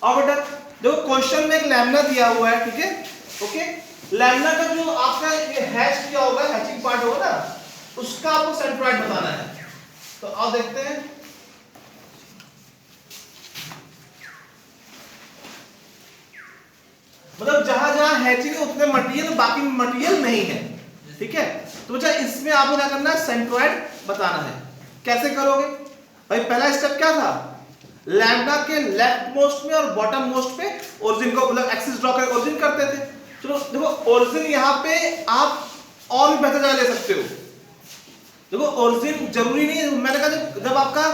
और बेटा देखो क्वेश्चन में एक लैम्डा दिया हुआ है, ठीक है, ओके। लैम्डा का जो आपका ये हैच किया होगा, हैचिंग पार्ट होगा ना, उसका आपको सेंट्रोइड बताना है। तो आओ देखते हैं। मतलब जहां जहां हैचिंग है उतने मटेरियल, बाकी मटेरियल नहीं है, ठीक है। तो बच्चा इसमें आपको क्या करना है, सेंट्रोइड बताना है। कैसे करोगे भाई? पहला स्टेप क्या था, लैम्डा के लेफ्ट मोस्ट में और बॉटम मोस्ट पे ओरिजिन को मतलब एक्सिस ड्रॉ करके ओरिजिन करते थे। चलो देखो ओरिजिन यहाँ पे आप और भी बेहतर जगह ले सकते हो। देखो ओरिजिन जरूरी नहीं है, मैंने कहा जब आपका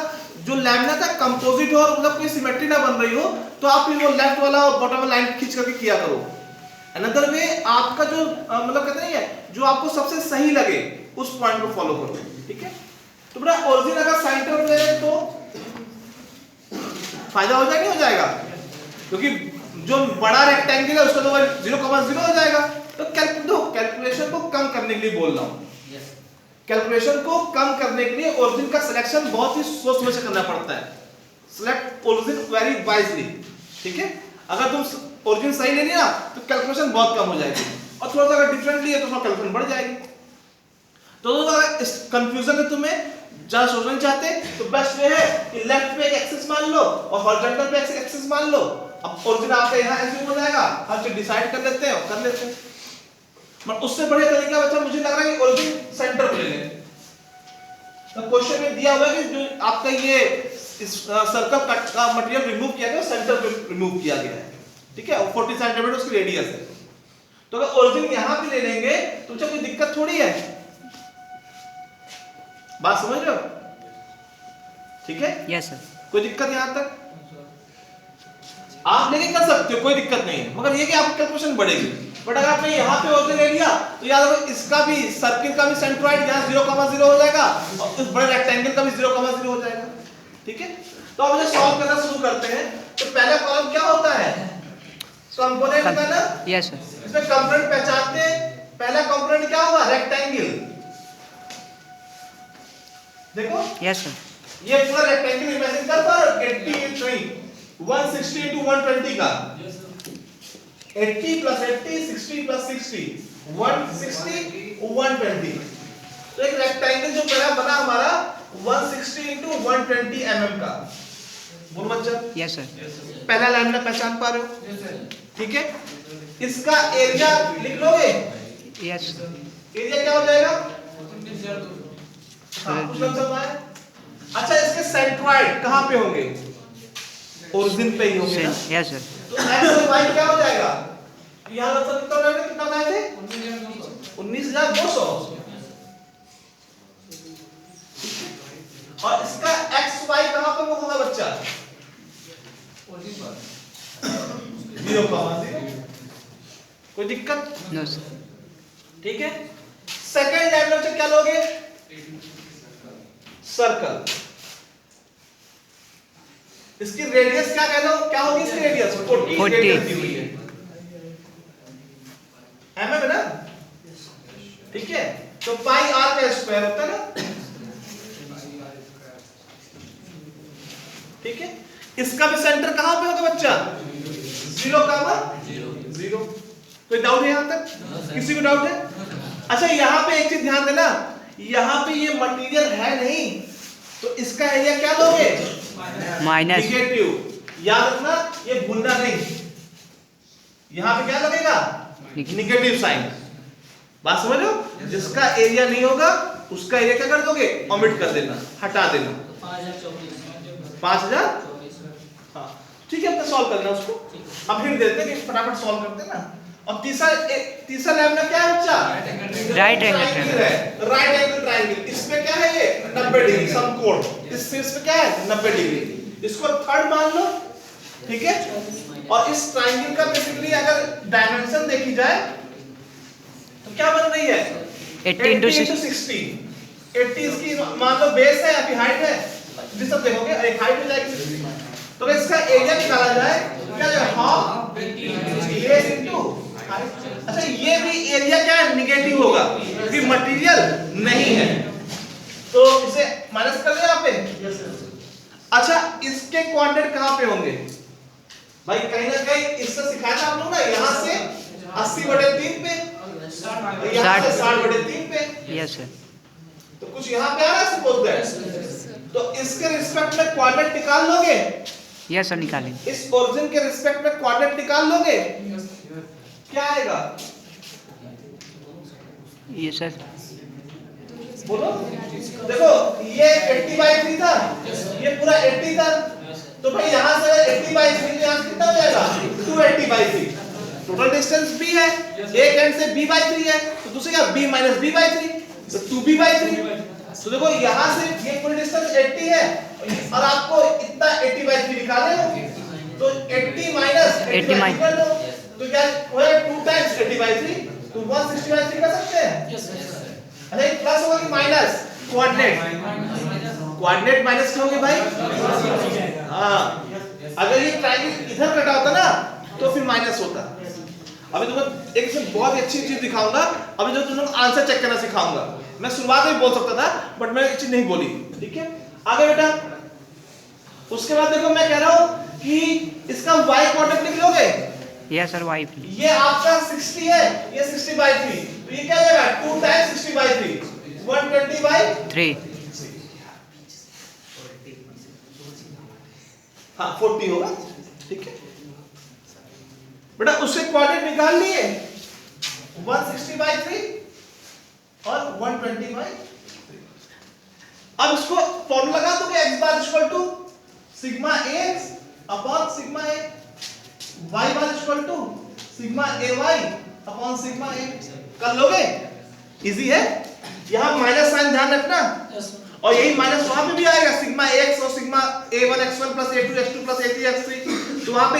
जो लैम्डा का कंपोजिट हो और मतलब कोई सिमेट्री ना बन रही हो तो आप वो लेफ्ट वाला और बॉटम वाला लाइन खींच करके किया करो। अनदर वे आपका जो मतलब कहते नहीं है, जो आपको सबसे सही लगे उस पॉइंट को फॉलो करो, ठीक है। तो बेटा ओरिजिन अगर सेंटर पे है तो फायदा हो जाएगा, हो जाएगा, क्योंकि जो बड़ा रेक्टेंगल है उसका तो 0,0 हो जाएगा। तो कैलकुलेशन को कम करने के लिए बोल रहा हूं, कैलकुलेशन को कम करने के लिए ओरिजिन का सिलेक्शन बहुत ही सोच समझ कर करना पड़ता है। सिलेक्ट ओरिजिन वेरी वाइजली, ठीक है। अगर तुम ओरिजिन सही ले लिया तो कैलकुलेशन बहुत कम हो जाएगी, और थोड़ा सा अगर डिफरेंट लिया तो थोड़ा कैलकुलेशन बढ़ जाएगी। तो अगर इस कंफ्यूजन में तुम्हें ज्यादा सोचना चाहते तो बेस्ट वे है कि लेफ्ट पे एक एक्सिस मान लो और हॉरिजॉन्टल पे एक एक्सिस मान लो। अब ओरिजिन आपका यहाँ ऐसे हो जाएगा, हम जो डिसाइड कर लेते हैं और कर लेते हैं। बट उससे बढ़िया तरीका बच्चा मुझे लग रहा है कि ओरिजिन सेंटर पे ले लें। तो क्वेश्चन में दिया हुआ है कि जो आपका ये इस सर्कल का मटेरियल रिमूव किया गया सेंटर पे रिमूव किया गया है, ठीक है, 40 सेंटीमीटर उसकी रेडियस है। तो अगर ओरिजिन यहां पे ले लेंगे तो कोई दिक्कत थोड़ी है, बात समझ रहे हो? ठीक है, यस सर। कोई दिक्कत यहां तक आप लेके कर सकते हो, कोई दिक्कत नहीं है, मगर ये कि आपकी कैलकुलेशन बढ़ेगी। बट अगर आपने यहाँ पे ओरिजिन ले लिया तो याद रखो इसका भी सर्किल का भी सेंट्रोइड यहाँ 0,0 हो जाएगा और इस बड़े रेक्टेंगल का भी 0,0 हो जाएगा, ठीक है। तो अब मुझे सॉल्व करना शुरू करते हैं। तो पहला कॉलम क्या होता है, कंपोनेंट का ना, यस सर। इसमें कंपोनेंट पहचानते हैं। पहला कंपोनेंट क्या होगा, रेक्टेंगल। देखो यस सर। ये पूरा रेक्टेंगल इमेजिन कर पा रहे हो, 80 160 into 120 का 80 plus 80 60 plus 60 160 120। तो एक रेक्टेंगल जो पहला बना हमारा 160 into 120 mm का। बोल बच्चा। Yes sir. पहला लैम्डा पहचान पा रहे हो, ठीक है। इसका एरिया लिख लोगे, यस। एरिया क्या हो जाएगा, हाँ कुछ लग सकता है। अच्छा इसके सेंट्रोइड कहां पे होंगे, ओरिजिन पे ही होंगे ना। Yes sir. तो x और y क्या हो जाएगा, यहां आंसर कितना हो जाएगा, कितना आए थे 19,200। और इसका x y कहां पे होगा बच्चा, 0,0। कोई दिक्कत, नो सर। ठीक है। सेकंड लैम्डा से क्या लोगे, सर्कल। इसकी रेडियस क्या कह लो, क्या होगी इसकी रेडियस, 40 रेडियस दी हुई है, mm है ना, ठीक है। तो पाई r का स्क्वायर होता है ना, ठीक है। इसका भी सेंटर कहां पे होगा बच्चा, 0,0। कोई डाउट है यहां तक, किसी को डाउट है? अच्छा यहां पे एक चीज ध्यान देना, यहां पे ये मटेरियल है नहीं तो इसका एरिया क्या लोगे, माइनस निगेटिव। याद रखना ये भूलना नहीं, यहां पे क्या लगेगा, निगेटिव साइन। बात समझ लो, जिसका एरिया नहीं होगा उसका एरिया क्या कर दोगे, ओमिट कर देना, हटा देना। 5,000, हाँ ठीक है, अपना सॉल्व करना उसको। अब फिर देते हैं कि फटाफट सॉल्व करते हैं ना। और तीसरा लैम्डा क्या है बच्चा, राइट एंगल है, राइट एंगल ट्रायंगल। इसमें क्या है ये 90 डिग्री समकोण, इसमें क्या है 90 डिग्री। इसको थर्ड मान लो, ठीक है। और इस ट्रायंगल का बेसिकली अगर डायमेंशन देखी जाए तो क्या बन रही है, 80 into 60। 80 इसकी मान लो बेस है, अभी हाइट है, जिस सब देखोगे एक हाइट हो जाएगी। तो इसका एरिया निकाला जाए क्या है, हाफ बेस इनटू। अच्छा ये भी एरिया क्या है, निगेटिव होगा क्योंकि मटेरियल नहीं है, तो इसे माइनस कर दे यहाँ पे। अच्छा इसके क्वाड्रेंट कहां पे होंगे, भाई कहीं ना कहीं इससे सिखाया था आप लोग ना, यहाँ से 80/3 पे, यहाँ से 60/3 पे। Yes sir. तो कुछ यहाँ पे आ रहा है सपोज दैट, तो इसके रिस्पेक्ट में क्वाड्रेंट निकाल लोगे? यस सर निकालेंगे। इस ओरिजिन के रिस्पेक्ट में क्वाड्रेंट निकाल लोगे? क्या आएगा? ये सर बोलो। देखो ये 80/3 था, ये पूरा 80 था, तो भाई यहाँ से 80/3 यहाँ से कितना हो जाएगा? 280/3। टोटल डिस्टेंस b है, एक एंड से b/3 है, तो दूसरे क्या b - b/3, तो 2b/3। तो देखो यहाँ से ये पूरी डिस्टेंस 80 है और आपको इतना 80/3 निकालना है, तो 80 - 80/3 कर दो, तो क्या होगा? 2 टाइम्स 80/3, तो 160/3 कर सकते हैं। अरे प्लस होगा कि माइनस? कोऑर्डिनेट, कोऑर्डिनेट माइनस क्या होंगे भाई? हाँ, अगर ये ट्रायंगल इधर कटा होता ना तो फिर माइनस होता। अभी तुम्हें एक से बहुत अच्छी चीज दिखाऊंगा, अभी जो तुम लोग आंसर चेक करना सिखाऊंगा। मैं शुरुआत में बोल सकता था बट मैं एक चीज नहीं बोली, ठीक है? आगे बेटा, उसके बाद देखो मैं कह रहा हूं कि इसका y कोऑर्डिनेट लिख लोगे? Yes sir Y. ये आपका 60 है, ये 60/3, तो ये क्या हो जाएगा? 2 टाइम्स 60/3, 120/3। हाँ 40 होगा, ठीक है बेटा। उससे कोऑर्डिनेट निकाल लिए, 160/3 और 120/3। अब इसको फॉर्मूला लगा दोगे, x bar equal to sigma ax upon sigma a, y bar equal to sigma ay upon sigma a। कर लोगे? इजी है। यहाँ माइनस साइन ध्यान रखना, और यही माइनस वहां पे भी आएगा, सिग्मा x और sigma a1 x1 plus a2 x2 plus a3 x3, तो वहां पे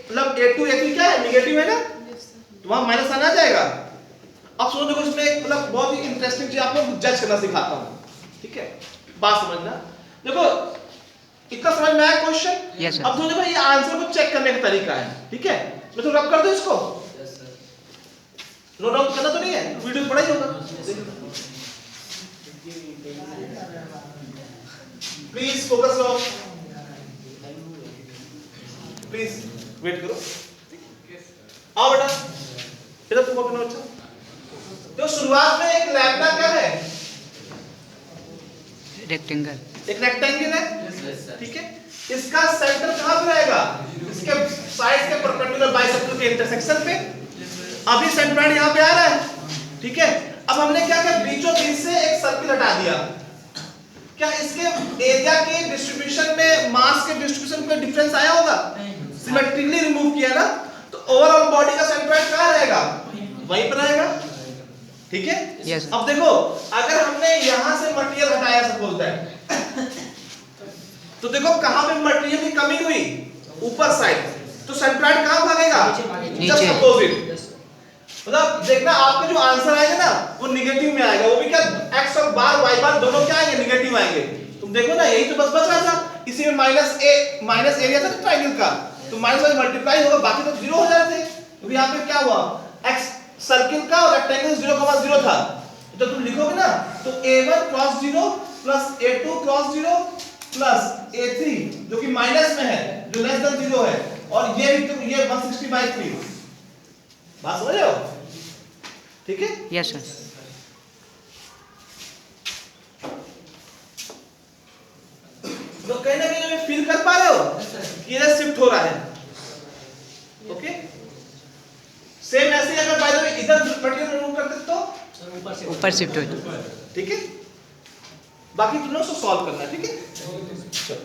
मतलब a2 a3 क्या है? नेगेटिव है ना, तो वहां माइनस साइन आ जाएगा। अब सुनो, देखो इसमें मतलब बहुत ही इंटरेस्टिंग चीज आपको जज करना सिखाता हूं, ठीक है? बात समझना। देखो इतना समझ में आया क्वेश्चन? Yes sir. अब देखो ये आंसर को चेक करने का तरीका है, ठीक है? मैं तो रब कर दूं इसको? नो डाउट करना तो नहीं है, वीडियो बड़ा ही होगा। प्लीज फोकस करो, प्लीज वेट करो। आओ बेटा, इधर तुम अपना बच्चा। तो शुरुआत में एक लैम्बडा क्या है? रेक्टेंगल। एक रेक्टेंगल है, ठीक है? इसका सेंटर कहां पे रहेगा? इसके साइड के परपेंडिकुलर बाइसेक्टर के इंटरसेक्शन पे। अभी सेंट्रॉइड यहां पे आ रहा है, ठीक है? अब हमने क्या किया? बीचों बीच से एक सर्किल हटा दिया। क्या इसके एरिया के डिस्ट्रीब्यूशन में मास के डिस्ट्रीब्यूशन में डिफरेंस आया होगा? सिमेट्रिकली रिमूव किया ना, तो ओवरऑल बॉडी का सेंट्रॉइड कहां रहेगा? वहीं पर रहेगा, ठीक है? Yes. अब देखो अगर हमने यहां से मटेरियल हटाया सपोज दैट, तो देखो कहां पे मटेरियल की कमी हुई? ऊपर साइड, तो सेंट्रॉइड कहां भागेगा? नीचे। अपोजिट। मतलब देखना आपके जो आंसर आएगा ना वो निगेटिव में आएगा, वो भी क्या? x और बार y बार दोनों क्या आएंगे? निगेटिव आएंगे। तुम देखो ना, यही तो बस बच रहा था, इसी में माइनस एरिया था ट्रायंगल का, तो माइनस वाले मल्टीप्लाई होगा, बाकी तो जीरो हो जाते। तो यहाँ पे क्या हुआ? x सर्किल का और रेक्टेंगल 0,0 था, तो तुम लिखोगे ना, तो a1 cross 0 plus a2 cross 0 plus a3 जो कि माइनस में है, जो लेस देन 0 है, और ये 160/3। बात समझ रहे हो? ठीक है? Yes sir. तो कहीं ना कहीं फील कर पा रहे हो कि इधर शिफ्ट हो रहा है, ओके? सेम ऐसे ही अगर बाय द वे इधर मटेरियल रिमूव करते तो ऊपर शिफ्ट हो। ठीक है? बाकी तुम लोग सॉल्व करना है, ठीक है? चलो।